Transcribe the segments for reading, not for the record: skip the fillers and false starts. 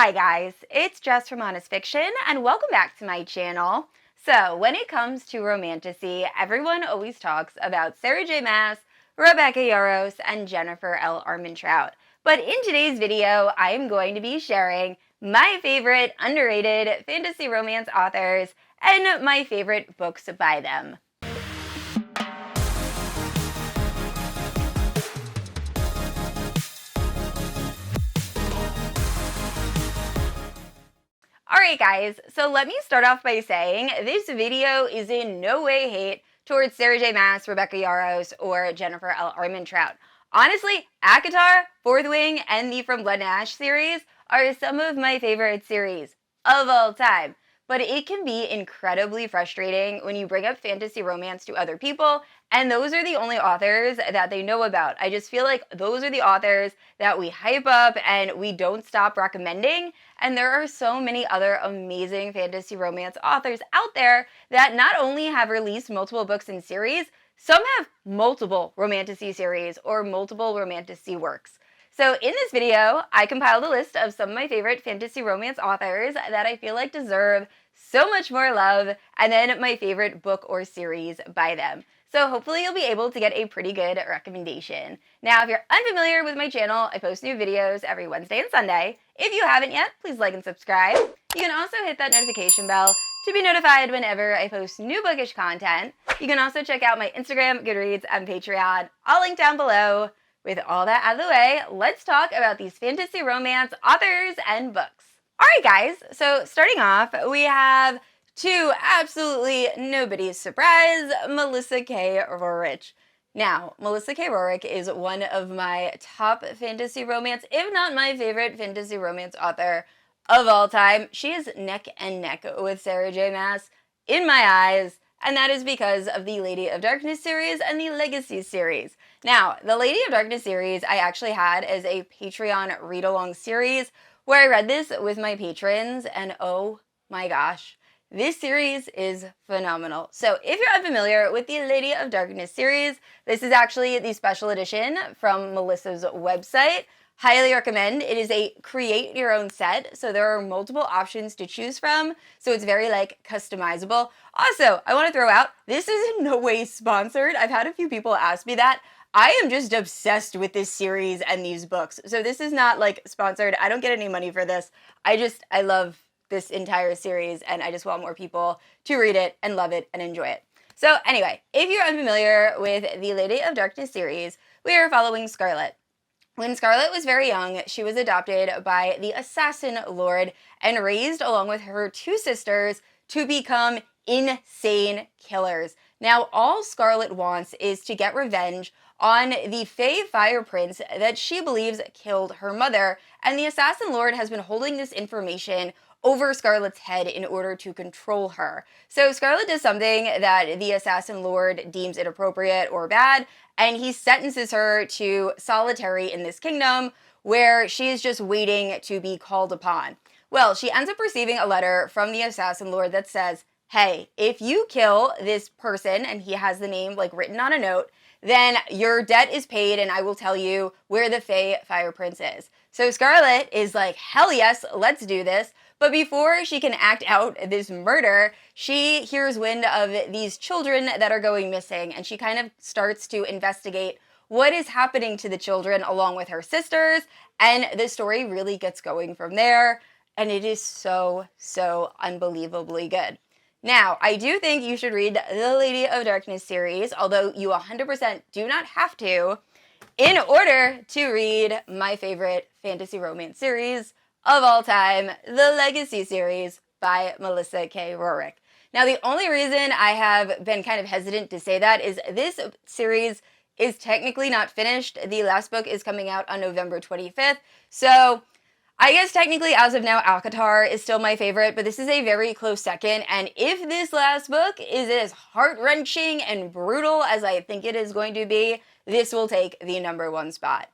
Hi guys, it's Jess from Honest Fiction, and welcome back to my channel. So, when it comes to Romantasy, everyone always talks about Sarah J. Maas, Rebecca Yarros, and Jennifer L. Armentrout. But in today's video, I am going to be sharing my favorite underrated fantasy romance authors and my favorite books by them. Alright guys, so let me start off by saying this video is in no way hate towards Sarah J. Maas, Rebecca Yarros, or Jennifer L. Armentrout. Honestly, ACOTAR, Fourth Wing, and the From Blood and Ash series are some of my favorite series of all time. But it can be incredibly frustrating when you bring up fantasy romance to other people, and those are the only authors that they know about. I just feel like those are the authors that we hype up and we don't stop recommending. And there are so many other amazing fantasy romance authors out there that not only have released multiple books and series, some have multiple Romantasy series or multiple Romantasy works. So in this video, I compiled a list of some of my favorite fantasy romance authors that I feel like deserve so much more love, and then my favorite book or series by them. So hopefully you'll be able to get a pretty good recommendation. Now, if you're unfamiliar with my channel, I post new videos every Wednesday and Sunday. If you haven't yet, please like and subscribe. You can also hit that notification bell to be notified whenever I post new bookish content. You can also check out my Instagram, Goodreads, and Patreon, all linked down below. With all that out of the way, let's talk about these fantasy romance authors and books. Alright guys, so starting off, we have to absolutely nobody's surprise, Melissa K. Roehrich. Now, Melissa K. Roehrich is one of my top fantasy romance, if not my favorite fantasy romance author of all time. She is neck and neck with Sarah J. Maas in my eyes, and that is because of the Lady of Darkness series and the Legacy series. Now, the Lady of Darkness series I actually had as a Patreon read-along series where I read this with my patrons, and oh my gosh, this series is phenomenal. So if you're unfamiliar with the Lady of Darkness series, this is actually the special edition from Melissa's website. Highly recommend. It is a create your own set, so there are multiple options to choose from, so it's very customizable. Also, I want to throw out, this is in no way sponsored. I've had a few people ask me that. I am just obsessed with this series and these books, so this is not sponsored. I don't get any money for this. I love this entire series, and I just want more people to read it and love it and enjoy it. So anyway, if you're unfamiliar with the Lady of Darkness series, we are following Scarlett. When Scarlett was very young, she was adopted by the Assassin Lord and raised along with her two sisters to become insane killers. Now, all Scarlett wants is to get revenge on the Fae Fire Prince that she believes killed her mother, and the Assassin Lord has been holding this information over Scarlett's head in order to control her. So Scarlett does something that the Assassin Lord deems inappropriate or bad, and he sentences her to solitary in this kingdom where she is just waiting to be called upon. Well, she ends up receiving a letter from the Assassin Lord that says, hey, if you kill this person, and he has the name written on a note, then your debt is paid and I will tell you where the Fae Fire Prince is. So Scarlett is like, hell yes, let's do this. But before she can act out this murder, she hears wind of these children that are going missing, and she kind of starts to investigate what is happening to the children along with her sisters, and the story really gets going from there, and it is so, so unbelievably good. Now, I do think you should read the Lady of Darkness series, although you 100% do not have to, in order to read my favorite fantasy romance series of all time, the Legacy series by Melissa K. Roehrich. Now, the only reason I have been kind of hesitant to say that is this series is technically not finished. The last book is coming out on November 25th, so I guess technically as of now ACOTAR is still my favorite, but this is a very close second, and if this last book is as heart-wrenching and brutal as I think it is going to be, this will take the #1 spot.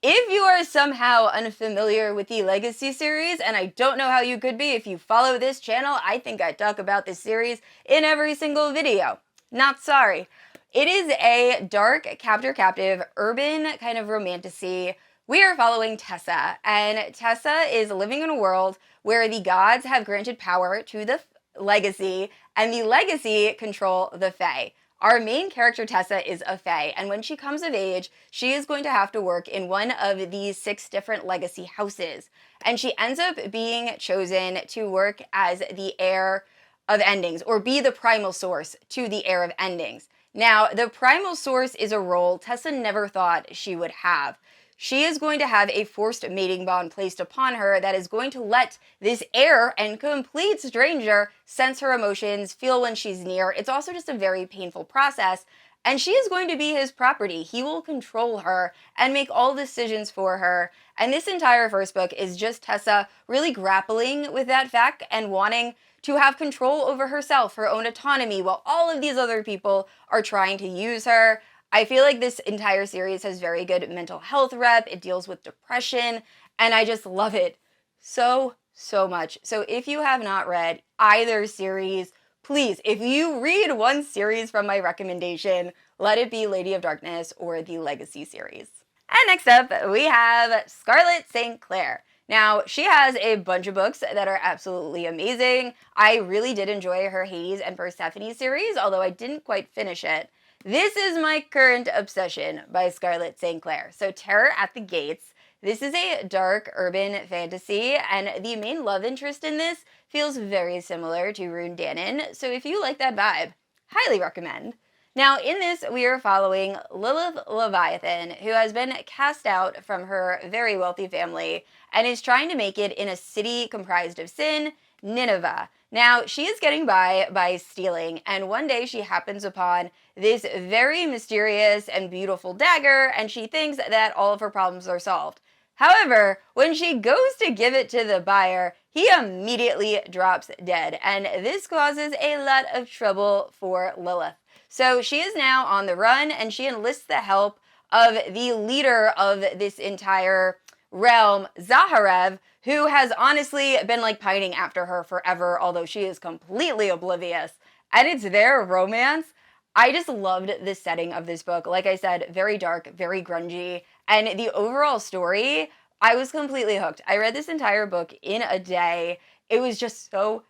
If you are somehow unfamiliar with the Legacy series, and I don't know how you could be if you follow this channel, I think I talk about this series in every single video. Not sorry. It is a dark captor-captive urban kind of romantasy we are following Tessa, and Tessa is living in a world where the gods have granted power to the legacy, and the legacy control the Fae. Our main character, Tessa, is a Fae, and when she comes of age, she is going to have to work in one of these 6 different legacy houses. And she ends up being chosen to work as the heir of endings, or be the primal source to the heir of endings. Now, the primal source is a role Tessa never thought she would have. She is going to have a forced mating bond placed upon her that is going to let this heir and complete stranger sense her emotions, feel when she's near. It's also just a very painful process, and she is going to be his property. He will control her and make all decisions for her. And this entire first book is just Tessa really grappling with that fact and wanting to have control over herself, her own autonomy, while all of these other people are trying to use her. I feel like this entire series has very good mental health rep. It deals with depression, and I just love it so much. So if you have not read either series, please, if you read one series from my recommendation, let it be Lady of Darkness or the Legacy series. And next up, we have Scarlett St. Clair. Now, she has a bunch of books that are absolutely amazing. I really did enjoy her Hades and Persephone series, although I didn't quite finish it. This is my current obsession by Scarlett St. Clair. So Terror at the Gates. This is a dark urban fantasy, and the main love interest in this feels very similar to Rune Danon. So if you like that vibe, highly recommend. Now, in this, we are following Lilith Leviathan, who has been cast out from her very wealthy family and is trying to make it in a city comprised of sin, Nineveh. Now, she is getting by stealing, and one day she happens upon this very mysterious and beautiful dagger, and she thinks that all of her problems are solved. However, when she goes to give it to the buyer, he immediately drops dead, and this causes a lot of trouble for Lilith. So she is now on the run, and she enlists the help of the leader of this entire realm, Zaharev, who has honestly been like pining after her forever, although she is completely oblivious. And it's their romance. I just loved the setting of this book. Like I said, very dark, very grungy, and the overall story, I was completely hooked. I read this entire book in a day. It was just so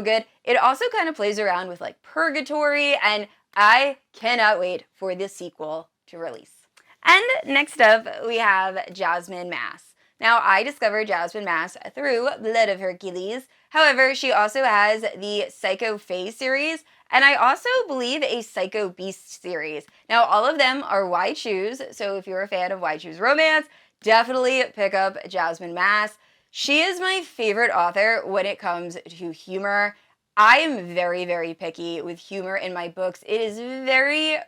good. It also kind of plays around with like purgatory, and I cannot wait for the sequel to release. And next up, we have Jasmine Mas. Now, I discovered Jasmine Mas through Blood of Hercules. However, she also has the Psycho Fae series, and I also believe a Psycho Beast series. Now, all of them are Y Choose, so if you're a fan of Y Choose romance, definitely pick up Jasmine Mas. She is my favorite author when it comes to humor. I am very picky with humor in my books. It is very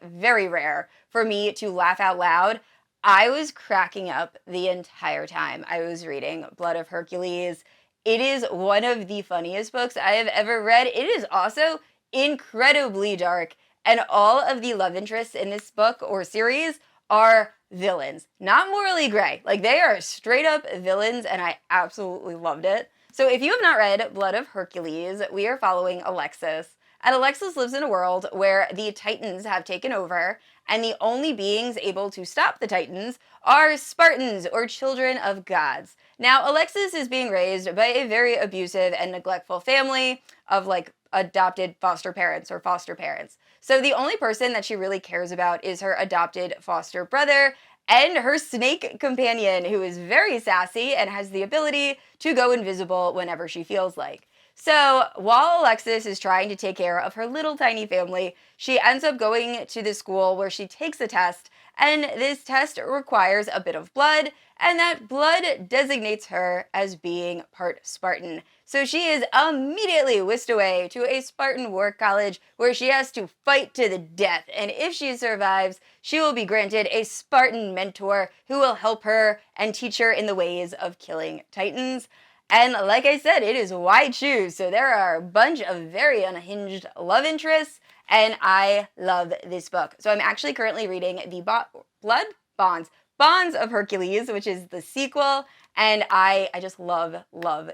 rare for me to laugh out loud. I was cracking up the entire time I was reading Blood of Hercules. It is one of the funniest books I have ever read. It is also incredibly dark, and all of the love interests in this book or series are villains, not morally gray. Like, they are straight up villains, and I absolutely loved it. So if you have not read Blood of Hercules, we are following Alexis. And Alexis lives in a world where the Titans have taken over, and the only beings able to stop the Titans are Spartans, or children of gods. Now, Alexis is being raised by a very abusive and neglectful family of like adopted foster parents or foster parents. So the only person that she really cares about is her adopted foster brother and her snake companion, who is very sassy and has the ability to go invisible whenever she feels like. So while Alexis is trying to take care of her little tiny family, she ends up going to the school where she takes a test, and this test requires a bit of blood, and that blood designates her as being part Spartan. So she is immediately whisked away to a Spartan war college where she has to fight to the death, and if she survives, she will be granted a Spartan mentor who will help her and teach her in the ways of killing Titans. And like I said, it is Y Choose, so there are a bunch of very unhinged love interests, and I love this book. So I'm actually currently reading the Blood Bonds Bonds of Hercules, which is the sequel, and I just love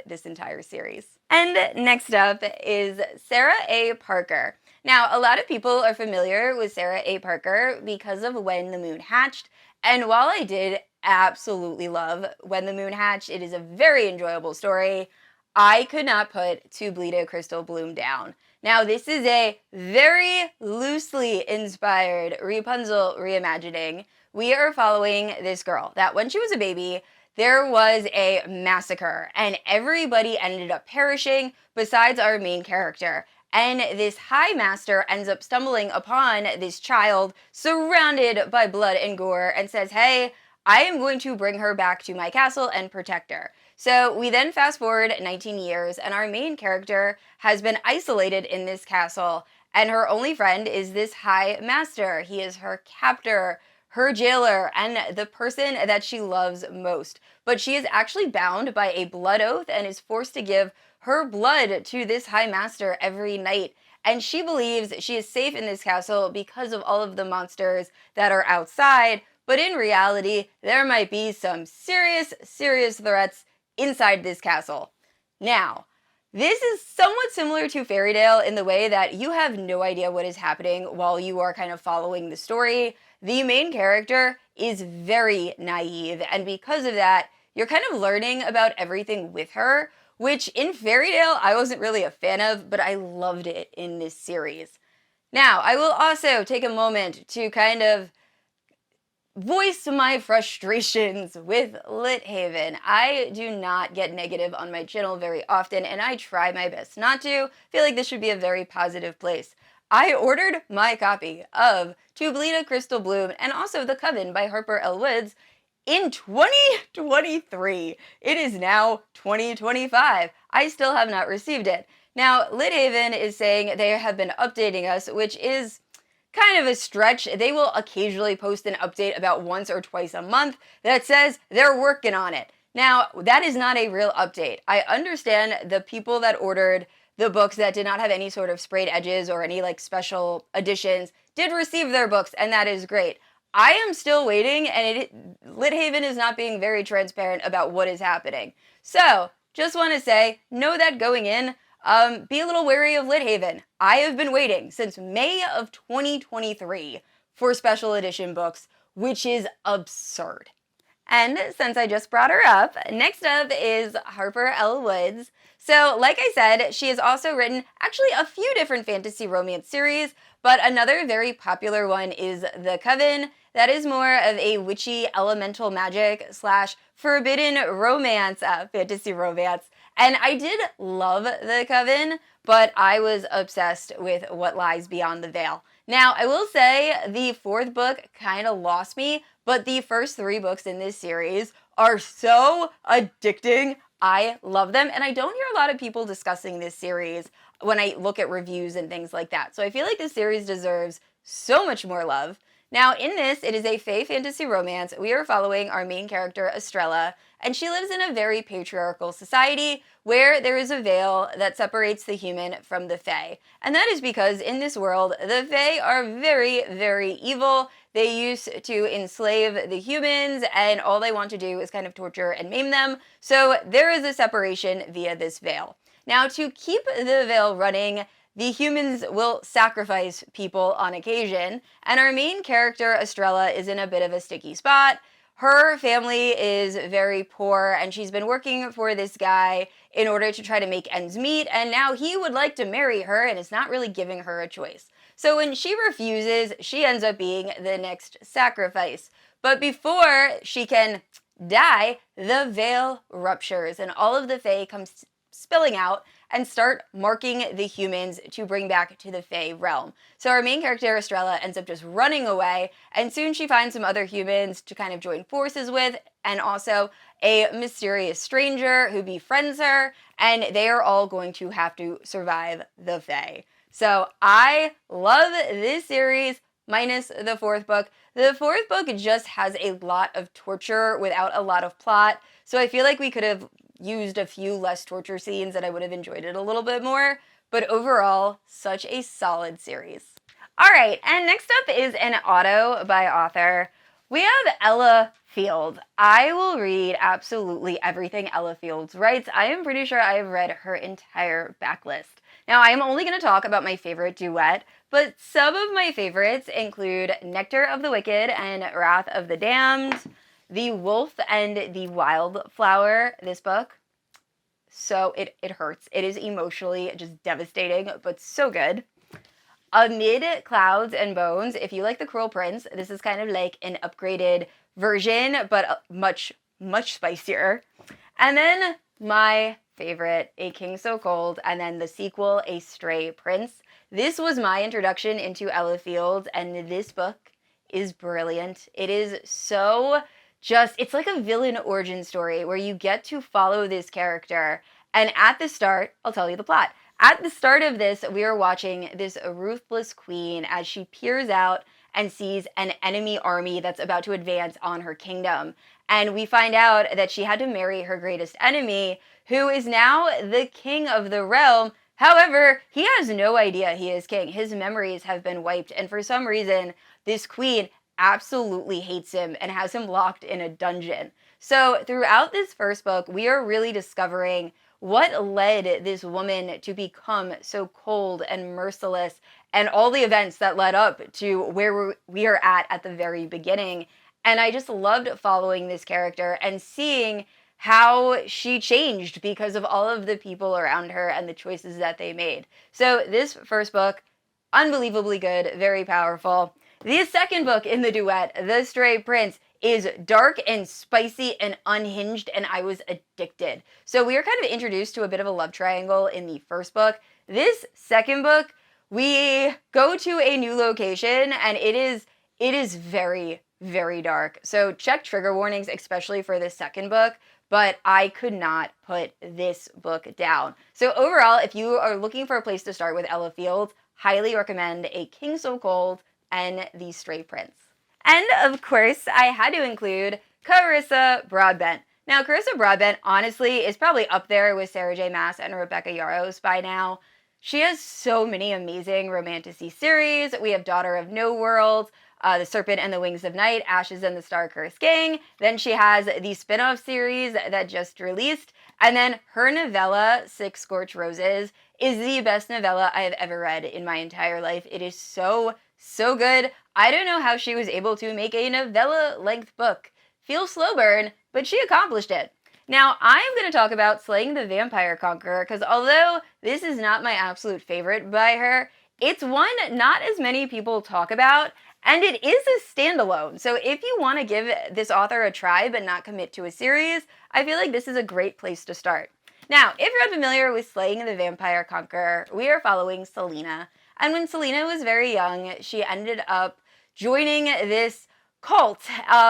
this entire series. And next up is Sarah A. Parker. Now, a lot of people are familiar with Sarah A. Parker because of When the Moon Hatched, and while I did absolutely love When the Moon Hatched, it is a very enjoyable story, I could not put To Bleed a Crystal Bloom down. Now, this is a very loosely inspired Rapunzel reimagining. We are following this girl that when she was a baby, there was a massacre and everybody ended up perishing besides our main character. And this high master ends up stumbling upon this child surrounded by blood and gore and says, hey, I am going to bring her back to my castle and protect her. So we then fast forward 19 years and our main character has been isolated in this castle and her only friend is this high master. He is her captor, her jailer, and the person that she loves most. But she is actually bound by a blood oath and is forced to give her blood to this high master every night. And she believes she is safe in this castle because of all of the monsters that are outside. But in reality, there might be some serious threats inside this castle. Now, this is somewhat similar to Fairy Tale in the way that you have no idea what is happening while you are kind of following the story. The main character is very naive, and because of that, you're kind of learning about everything with her, which in Fairy Tale I wasn't really a fan of, but I loved it in this series. Now, I will also take a moment to kind of voice my frustrations with Lit Haven. I do not get negative on my channel very often, and I try my best not to. I feel like this should be a very positive place. I ordered my copy of To Bleed a Crystal Bloom and also The Coven by Harper L. in 2023. It is now 2025. I still have not received it. Now, Lit Haven is saying they have been updating us, which is kind of a stretch. They will occasionally post an update about once or twice a month that says they're working on it. Now, that is not a real update. I understand the people that ordered the books that did not have any sort of sprayed edges or any like special editions did receive their books, and that is great. I am still waiting, and Lit Haven is not being very transparent about what is happening. So, just want to say, know that going in, be a little wary of Lit Haven. I have been waiting since May of 2023 for special edition books, which is absurd. And since I just brought her up, next up is Harper L. So, like I said, she has also written actually a few different fantasy romance series, but another very popular one is The Coven. That is more of a witchy elemental magic / forbidden romance fantasy romance. And I did love The Coven, but I was obsessed with What Lies Beyond the Veil. Now, I will say the fourth book kind of lost me, but the first 3 books in this series are so addicting. I love them, and I don't hear a lot of people discussing this series when I look at reviews and things like that. So I feel like this series deserves so much more love. Now, in this, it is a fae fantasy romance. We are following our main character, Estrella, and she lives in a very patriarchal society where there is a veil that separates the human from the fae. And that is because in this world, the fae are very evil. They used to enslave the humans, and all they want to do is kind of torture and maim them. So there is a separation via this veil. Now, to keep the veil running, the humans will sacrifice people on occasion, and our main character, Estrella, is in a bit of a sticky spot. Her family is very poor, and she's been working for this guy in order to try to make ends meet, and now he would like to marry her and is not really giving her a choice. So when she refuses, she ends up being the next sacrifice. But before she can die, the veil ruptures, and all of the fae comes spilling out and start marking the humans to bring back to the fae realm. So our main character, Estrella, ends up just running away, and soon she finds some other humans to kind of join forces with, and also a mysterious stranger who befriends her, and they are all going to have to survive the fae. So I love this series, minus the fourth book. The fourth book just has a lot of torture without a lot of plot, so I feel like we could have used a few less torture scenes and I would have enjoyed it a little bit more, but overall, such a solid series. Alright, and next up is an auto by author. We have Ella Field. I will read absolutely everything Ella Fields writes. I am pretty sure I have read her entire backlist. Now, I am only going to talk about my favorite duet, but some of my favorites include Nectar of the Wicked and Wrath of the Damned, The Wolf and the Wildflower, this book. So it hurts. It is emotionally just devastating, but so good. Amid Clouds and Bones, if you like The Cruel Prince, this is kind of like an upgraded version, but much, much spicier. And then my favorite, A King So Cold, and then the sequel, A Stray Prince. This was my introduction into Ella Fields, and this book is brilliant. It is so it's like a villain origin story where you get to follow this character. And at the start, I'll tell you the plot. At the start of this, we are watching this ruthless queen as she peers out and sees an enemy army that's about to advance on her kingdom. And we find out that she had to marry her greatest enemy, who is now the king of the realm. However, he has no idea he is king. His memories have been wiped. And for some reason, this queen absolutely hates him and has him locked in a dungeon. So throughout this first book, we are really discovering what led this woman to become so cold and merciless, and all the events that led up to where we are at the very beginning. And I just loved following this character and seeing how she changed because of all of the people around her and the choices that they made. So this first book, unbelievably good, very powerful. The second book in the duet, The Stray Prince, is dark and spicy and unhinged, and I was addicted. So we are kind of introduced to a bit of a love triangle in the first book. This second book, we go to a new location, and it is very, very dark. So check trigger warnings, especially for the second book, but I could not put this book down. So overall, if you are looking for a place to start with Ella Fields, highly recommend A King So Cold and The Stray Prince. And of course, I had to include Carissa Broadbent. Now, Carissa Broadbent, honestly, is probably up there with Sarah J. Maas and Rebecca Yarros by now. She has so many amazing Romantasy series. We have Daughter of No World, The Serpent and the Wings of Night, Ashes and the Star-Cursed Gang. Then she has the spin-off series that just released. And then her novella, Six Scorched Roses, is the best novella I have ever read in my entire life. It is so good. I don't know how she was able to make a novella-length book feel slow burn, but she accomplished it. Now, I'm going to talk about Slaying the Vampire Conqueror, because although this is not my absolute favorite by her, it's one not as many people talk about, and it is a standalone. So if you want to give this author a try but not commit to a series, I feel like this is a great place to start. Now, if you're unfamiliar with Slaying the Vampire Conqueror, we are following Selena. And when Selena was very young, she ended up joining this cult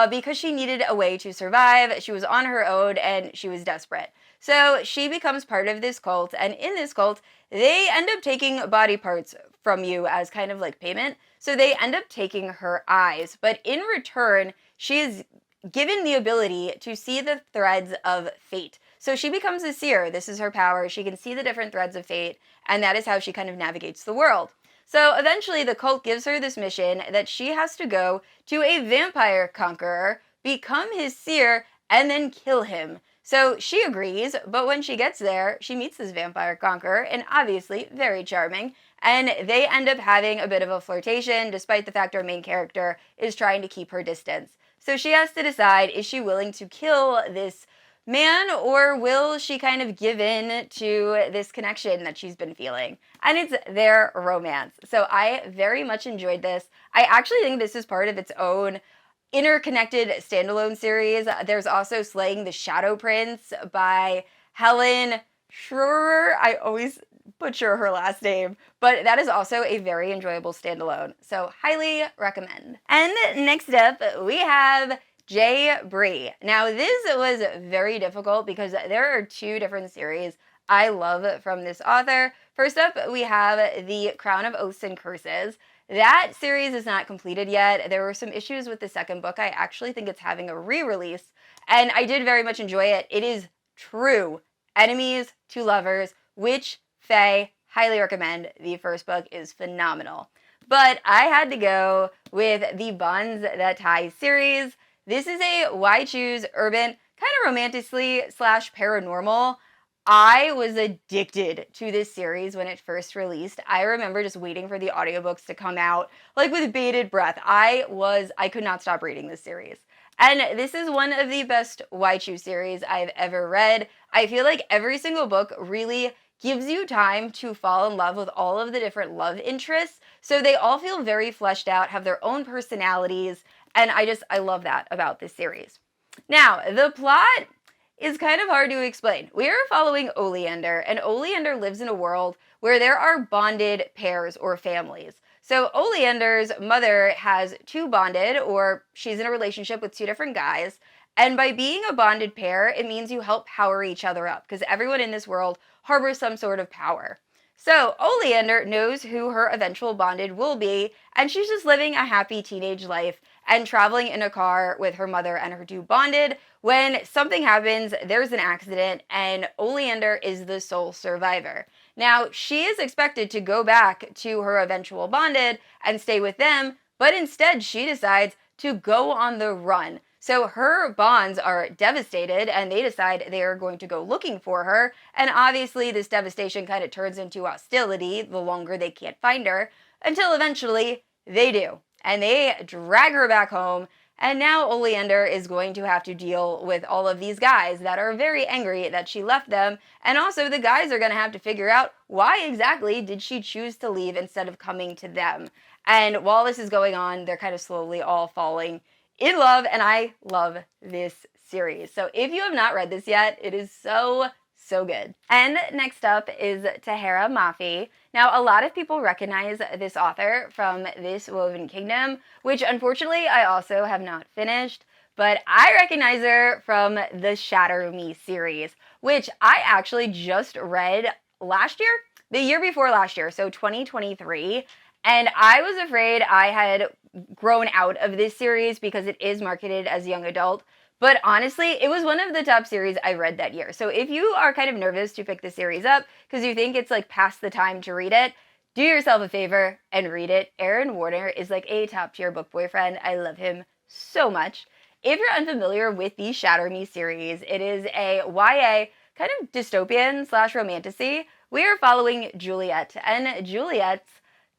because she needed a way to survive. She was on her own and she was desperate. So she becomes part of this cult, and in this cult, they end up taking body parts from you as kind of like payment. So they end up taking her eyes, but in return, she is given the ability to see the threads of fate. So she becomes a seer. This is her power. She can see the different threads of fate, and that is how she kind of navigates the world. So eventually the cult gives her this mission that she has to go to a vampire conqueror, become his seer, and then kill him. So she agrees, but when she gets there, she meets this vampire conqueror, and obviously very charming, and they end up having a bit of a flirtation, despite the fact our main character is trying to keep her distance. So she has to decide, is she willing to kill this man, or will she kind of give in to this connection that she's been feeling? And it's their romance. So I very much enjoyed this. I actually think this is part of its own interconnected standalone series. There's also Slaying the Shadow Prince by Helen Schroer. I always butcher her last name, but that is also a very enjoyable standalone. So highly recommend. And next up, we have Bree. Now, this was very difficult because there are two different series I love from this author. First up, we have The Crown of Oaths and Curses. That series is not completed yet. There were some issues with the second book. I actually think it's having a re-release, and I did very much enjoy it. It is true enemies to lovers, witch, fae, highly recommend. The first book is phenomenal. But I had to go with the Bonds That Tie series. This is a why choose urban, kind of romantically slash paranormal. I was addicted to this series when it first released. I remember just waiting for the audiobooks to come out, like with bated breath. I could not stop reading this series. And this is one of the best why choose series I've ever read. I feel like every single book really gives you time to fall in love with all of the different love interests. So they all feel very fleshed out, have their own personalities, and I love that about this series. Now, the plot is kind of hard to explain. We are following Oleander, and Oleander lives in a world where there are bonded pairs or families. So Oleander's mother has two bonded, or she's in a relationship with two different guys, and by being a bonded pair, it means you help power each other up, because everyone in this world harbors some sort of power. So Oleander knows who her eventual bonded will be, and she's just living a happy teenage life and traveling in a car with her mother and her two bonded. When something happens, there's an accident, and Oleander is the sole survivor. Now, she is expected to go back to her eventual bonded and stay with them, but instead she decides to go on the run. So her bonds are devastated, and they decide they are going to go looking for her. And obviously this devastation kind of turns into hostility the longer they can't find her, until eventually they do. And they drag her back home, and now Oleander is going to have to deal with all of these guys that are very angry that she left them, and also the guys are going to have to figure out why exactly did she choose to leave instead of coming to them. And while this is going on, they're kind of slowly all falling in love, and I love this series. So if you have not read this yet, it is so good. And next up is Tahereh Mafi. Now, a lot of people recognize this author from This Woven Kingdom, which unfortunately I also have not finished, but I recognize her from the Shatter Me series, which I actually just read last year, the year before last year, so 2023. And I was afraid I had grown out of this series because it is marketed as young adult. But honestly, it was one of the top series I read that year. So if you are kind of nervous to pick the series up because you think it's like past the time to read it, do yourself a favor and read it. Aaron Warner is like a top tier book boyfriend. I love him so much. If you're unfamiliar with the Shatter Me series, it is a YA kind of dystopian slash romantasy. We are following Juliet, and Juliet's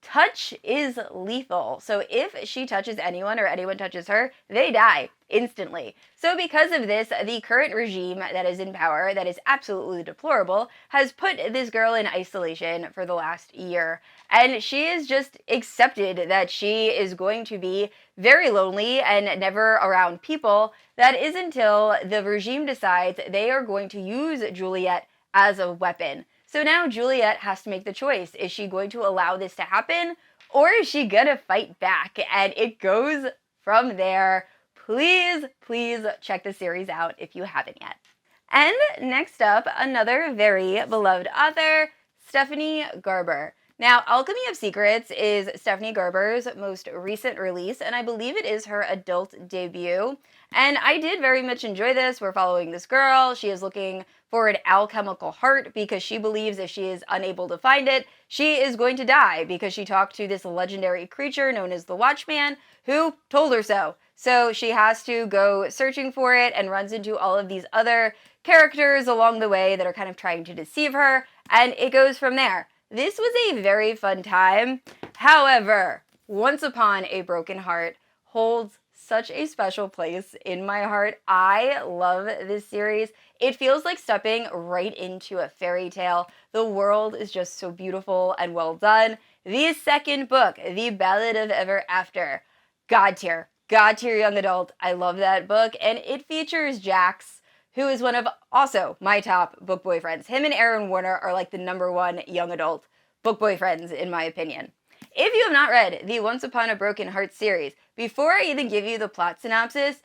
touch is lethal. So if she touches anyone or anyone touches her, they die instantly. So because of this, the current regime that is in power, that is absolutely deplorable, has put this girl in isolation for the last year. And she has just accepted that she is going to be very lonely and never around people. That is until the regime decides they are going to use Juliet as a weapon. So now Juliet has to make the choice. Is she going to allow this to happen, or is she gonna fight back? And it goes from there. Please check the series out if you haven't yet. And next up, another very beloved author, Stephanie Garber. Now, Alchemy of Secrets is Stephanie Garber's most recent release, and I believe it is her adult debut. And I did very much enjoy this. We're following this girl. She is looking for an alchemical heart because she believes if she is unable to find it, she is going to die because she talked to this legendary creature known as the Watchman who told her so. So she has to go searching for it and runs into all of these other characters along the way that are kind of trying to deceive her, and it goes from there. This was a very fun time. However, Once Upon a Broken Heart holds such a special place in my heart. I love this series. It feels like stepping right into a fairy tale. The world is just so beautiful and well done. The second book, The Ballad of Ever After, God tier young adult. I love that book, and it features Jax, who is one of also my top book boyfriends. Him and Aaron Warner are like the #1 young adult book boyfriends in my opinion. If you have not read the Once Upon a Broken Heart series, before I even give you the plot synopsis,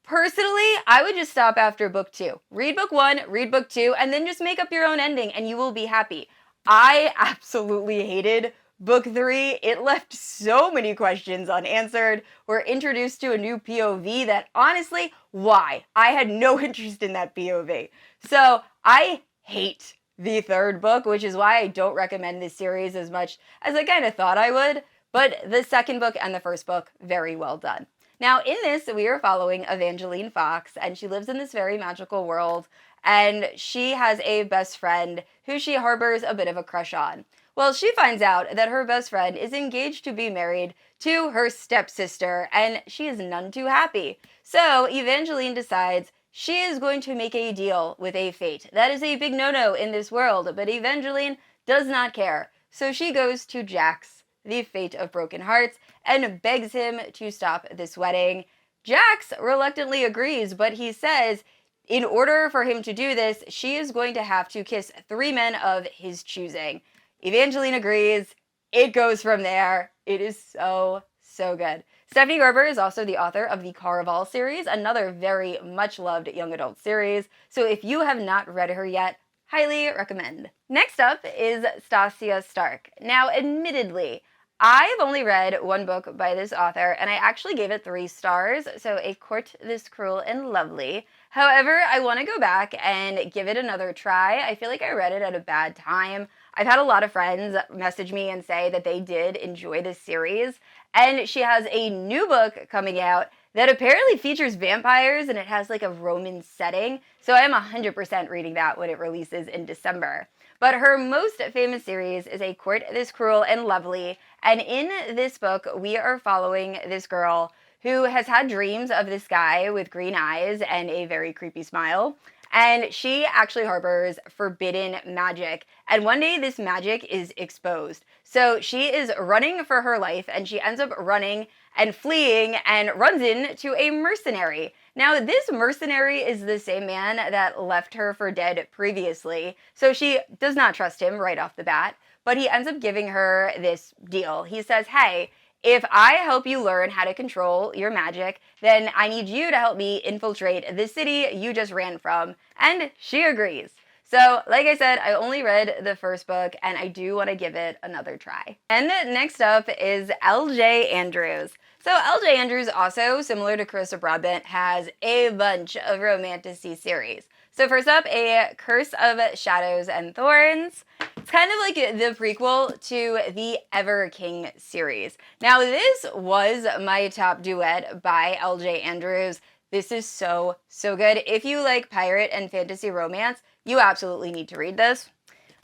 personally, I would just stop after book 2. Read book 1, read book 2, and then just make up your own ending and you will be happy. I absolutely hated book 3. It left so many questions unanswered. We're introduced to a new POV that honestly, why? I had no interest in that POV. So I hate the third book, which is why I don't recommend this series as much as I kind of thought I would. But the second book and the first book, very well done. Now, in this, we are following Evangeline Fox, and she lives in this very magical world, and she has a best friend who she harbors a bit of a crush on. Well, she finds out that her best friend is engaged to be married to her stepsister, and she is none too happy. So, Evangeline decides she is going to make a deal with a fate. That is a big no-no in this world, but Evangeline does not care. So she goes to Jax, the fate of broken hearts, and begs him to stop this wedding. Jax reluctantly agrees, but he says in order for him to do this, she is going to have to kiss 3 men of his choosing. Evangeline agrees. It goes from there. It is so good. Stephanie Garber is also the author of the Caraval series, another very much loved young adult series. So if you have not read her yet, highly recommend. Next up is Stacia Stark. Now, admittedly, I've only read one book by this author, and I actually gave it 3 stars, so A Court This Cruel and Lovely. However, I want to go back and give it another try. I feel like I read it at a bad time. I've had a lot of friends message me and say that they did enjoy this series, and she has a new book coming out that apparently features vampires, and it has like a Roman setting, so I am 100% reading that when it releases in December. But her most famous series is A Court This Cruel and Lovely, and in this book, we are following this girl who has had dreams of this guy with green eyes and a very creepy smile. And she actually harbors forbidden magic. And one day this magic is exposed. So she is running for her life, and she ends up running and fleeing and runs into a mercenary. Now, this mercenary is the same man that left her for dead previously. So she does not trust him right off the bat. But he ends up giving her this deal. He says, hey, if I help you learn how to control your magic, then I need you to help me infiltrate the city you just ran from. And she agrees. So, like I said, I only read the first book, and I do want to give it another try. And next up is L.J. Andrews. So L.J. Andrews, also similar to Carissa Broadbent, has a bunch of Romantasy series. So first up, A Curse of Shadows and Thorns. It's kind of like the prequel to the Ever King series. Now, this was my top duet by L.J. Andrews. This is so good. If you like pirate and fantasy romance, you absolutely need to read this.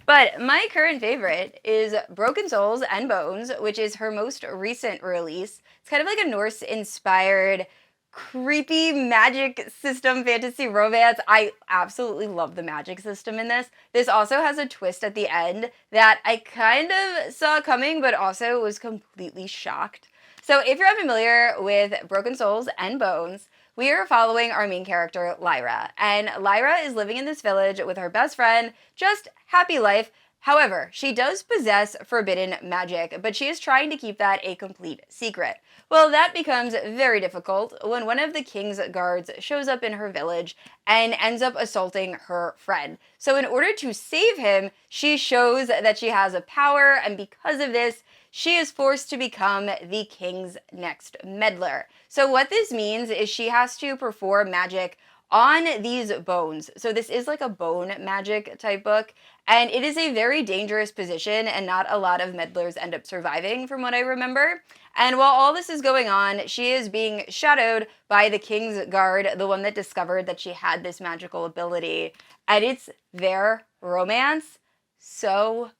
But my current favorite is Broken Souls and Bones, which is her most recent release. It's kind of like a Norse-inspired, creepy magic system fantasy romance. I absolutely love the magic system in this. This also has a twist at the end that I kind of saw coming, but also was completely shocked. So if you're unfamiliar with Broken Souls and Bones, we are following our main character, Lyra. And Lyra is living in this village with her best friend, just happy life. However, she does possess forbidden magic, but she is trying to keep that a complete secret. Well, that becomes very difficult when one of the king's guards shows up in her village and ends up assaulting her friend. So in order to save him, she shows that she has a power, and because of this, she is forced to become the king's next meddler. So what this means is she has to perform magic on these bones. So this is like a bone magic type book, and it is a very dangerous position, and not a lot of meddlers end up surviving from what I remember. And while all this is going on, she is being shadowed by the king's guard, the one that discovered that she had this magical ability. And it's their romance. So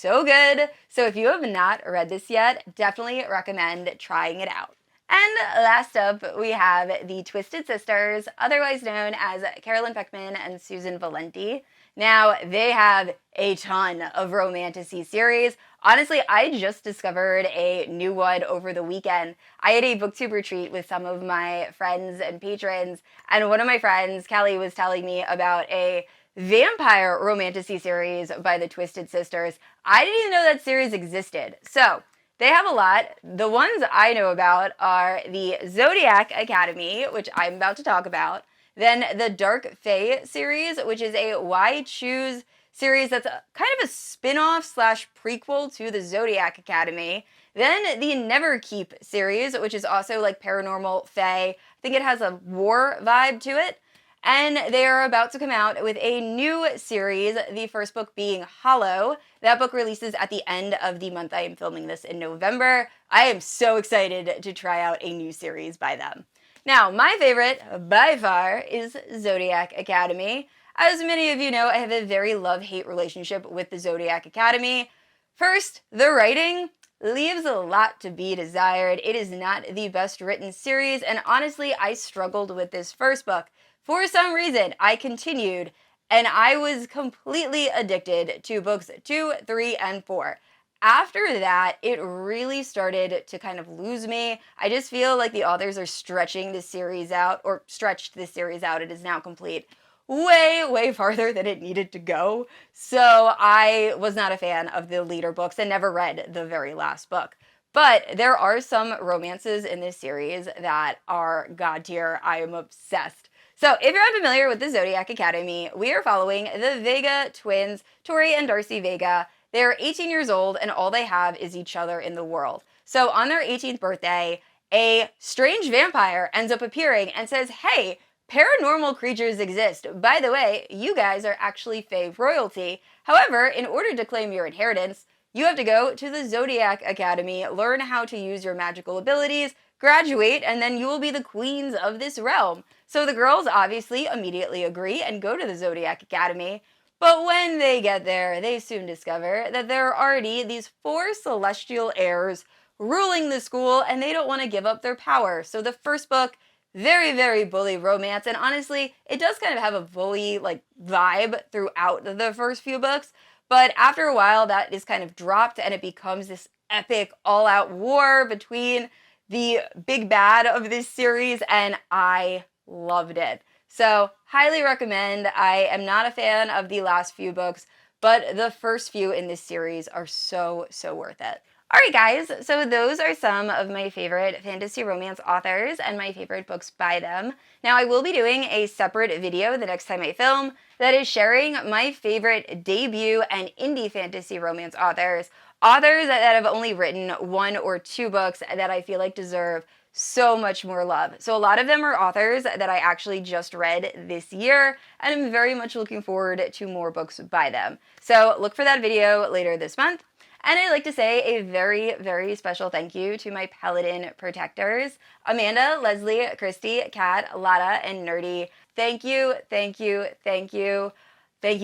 good. So if you have not read this yet, definitely recommend trying it out. And last up, we have the Twisted Sisters, otherwise known as Carolyn Peckham and Susanne Valenti. Now, they have a ton of Romantasy series. Honestly, I just discovered a new one over the weekend. I had a booktube retreat with some of my friends and patrons, and one of my friends, Kelly, was telling me about a vampire Romantasy series by the Twisted Sisters. I didn't even know that series existed. So, they have a lot. The ones I know about are the Zodiac Academy, which I'm about to talk about. Then the Dark Fae series, which is a Why Choose series that's kind of a spin-off slash prequel to the Zodiac Academy. Then the Neverkeep series, which is also like paranormal fae. I think it has a war vibe to it. and they are about to come out with a new series, the first book being Hollow. That book releases at the end of the month I am filming this in November. I am so excited to try out a new series by them. Now, my favorite, by far, is Zodiac Academy. As many of you know, I have a very love-hate relationship with the Zodiac Academy. First, the writing leaves a lot to be desired. It is not the best written series, and honestly, I struggled with this first book. For some reason, I continued, and I was completely addicted to books 2, 3, and 4. After that, it really started to kind of lose me. I just feel like the authors are stretching this series out, or stretched this series out. It is now complete way farther than it needed to go. So I was not a fan of the leader books and never read the very last book. But there are some romances in this series that are god tier. I am obsessed. So if you're unfamiliar with the Zodiac Academy, we are following the Vega twins, Tori and Darcy Vega. They're 18 years old and all they have is each other in the world. So on their 18th birthday, a strange vampire ends up appearing and says, hey, paranormal creatures exist. By the way, you guys are actually Fae royalty. However, in order to claim your inheritance, you have to go to the Zodiac Academy, learn how to use your magical abilities, graduate, and then you will be the queens of this realm. So the girls obviously immediately agree and go to the Zodiac Academy. But when they get there, they soon discover that there are already these 4 celestial heirs ruling the school, and they don't want to give up their power. So the first book, very bully romance, and honestly, it does kind of have a bully vibe throughout the first few books, but after a while that is kind of dropped and it becomes this epic all-out war between the big bad of this series, and I loved it. So, highly recommend. I am not a fan of the last few books, but the first few in this series are so worth it. Alright guys, so those are some of my favorite fantasy romance authors and my favorite books by them. Now I will be doing a separate video the next time I film that is sharing my favorite debut and indie fantasy romance authors. Authors that have only written 1 or 2 books that I feel like deserve so much more love. So a lot of them are authors that I actually just read this year, and I'm very much looking forward to more books by them. So look for that video later this month. And I'd like to say a very special thank you to my Paladin protectors, Amanda, Leslie, Christy, Kat, Lada, and Nerdy. Thank you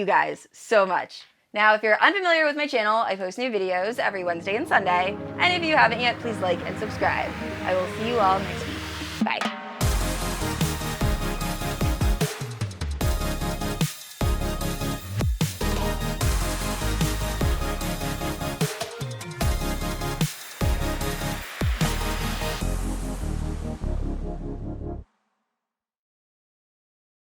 guys so much. Now, if you're unfamiliar with my channel, I post new videos every Wednesday and Sunday, and if you haven't yet, please like and subscribe. I will see you all next week. Bye.